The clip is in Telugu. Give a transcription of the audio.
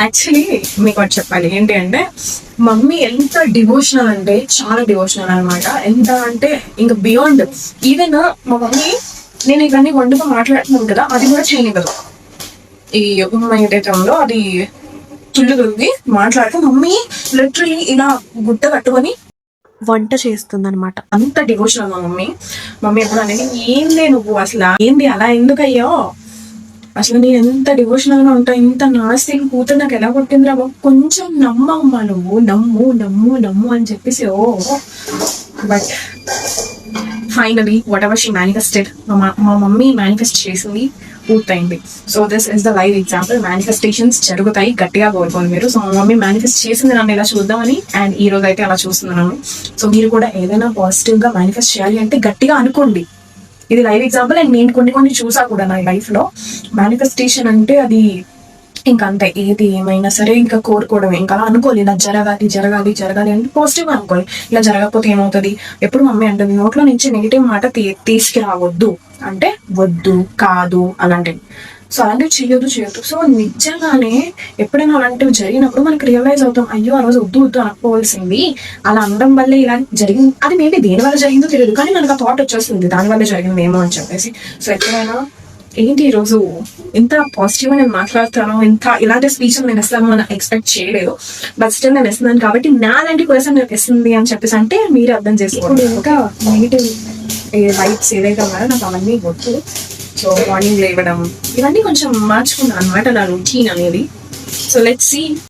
యాక్చువల్లీ మీకు ఒకటి చెప్పాలి ఏంటి అంటే, మమ్మీ ఎంత డివోషనల్ అంటే చాలా డివోషనల్ అనమాట. ఎంత అంటే ఇంకా బియాండ్. ఈవెన్ మా మమ్మీ నేను ఇవన్నీ వండుతో మాట్లాడుతున్నాను కదా, అది కూడా చేయనివ్వదు. ఈ ఏదైతే అది చుల్లుగుంది మాట్లాడితే మమ్మీ లిటరలీ ఇలా గుడ్డ కట్టుకొని వంట చేస్తుంది అనమాట. అంత డివోషనల్ మా మమ్మీ. మమ్మీ ఎప్పుడు అనేది ఏంది నువ్వు అసలు ఏంది అలా ఎందుకు అయ్యో, అసలు నేను ఎంత డివోషనల్ గా ఉంటా, ఇంత నాస్తి కూతురు నాకు ఎలా కొట్టిందిరా బాబు, కొంచెం నమ్మమ్మా నువ్వు, నమ్ము నమ్ము నమ్ము అని చెప్పేసి but finally what ever she manifested, మా మమ్మీ మేనిఫెస్ట్ చేసింది పూర్తయింది. So this is the live example. Manifestations జరుగుతాయి, గట్టిగా కోరుకోండి మీరు. సో మా మమ్మీ మేనిఫెస్ట్ చేసింది నన్ను ఇలా చూద్దామని, అండ్ ఈ రోజు అయితే అలా చూస్తున్నాను. సో మీరు కూడా ఏదైనా పాజిటివ్ గా మేనిఫెస్ట్ చేయాలి అంటే గట్టిగా అనుకోండి. ఇది లైవ్ ఎగ్జాంపుల్. అండ్ నేను కొన్ని చూసా కూడా నా లైఫ్ లో. మేనిఫెస్టేషన్ అంటే అది ఇంకా అంతే, ఏది ఏమైనా సరే ఇంకా కోరుకోవడం, ఇంకా అలా అనుకోవాలి ఇలా జరగాలి జరగాలి జరగాలి అంటే పాజిటివ్ గా అనుకోవాలి. ఇలా జరగకపోతే ఏమవుతుంది, ఎప్పుడు మమ్మీ అంటుంది నోట్లో నుంచి నెగిటివ్ మాట తీసుకురావద్దు అంటే వద్దు కాదు అలాంటివి. సో అలాంటివి చేయొద్దు. సో నిజంగానే ఎప్పుడైనా అలాంటివి జరిగినప్పుడు మనకి రియలైజ్ అవుతాం, అయ్యో ఆ రోజు వద్దు అనుకోవాల్సింది, అలా అనడం వల్లే ఇలా జరిగింది. అది మేబీ దేని వల్ల జరిగిందో తెలియదు, కానీ మనకు ఆ థాట్ వచ్చేస్తుంది దాని వల్ల జరిగింది ఏమో అని చెప్పేసి. సో ఎప్పుడైనా ఏంటి ఈ రోజు ఎంత పాజిటివ్ గా నేను మాట్లాడుతాను, ఇంత ఇలాంటి స్పీచ్ నేను ఇస్తాను అని ఎక్స్పెక్ట్ చేయలేదు. బట్ స్టిల్ నేను ఇస్తున్నాను కాబట్టి నా లాంటి పర్సన్ నాకు ఇస్తుంది అని చెప్పేసి అంటే మీరు అర్థం చేసుకోండి. ఇంకా నెగిటివ్ వైబ్స్ ఏదైతే ఉన్నారో నాకు అవన్నీ వద్దు. సో మార్నింగ్ లేవడం ఇవన్నీ కొంచెం మార్చుకున్నాను అనమాట నా రొటీన్ అనేది. So let's see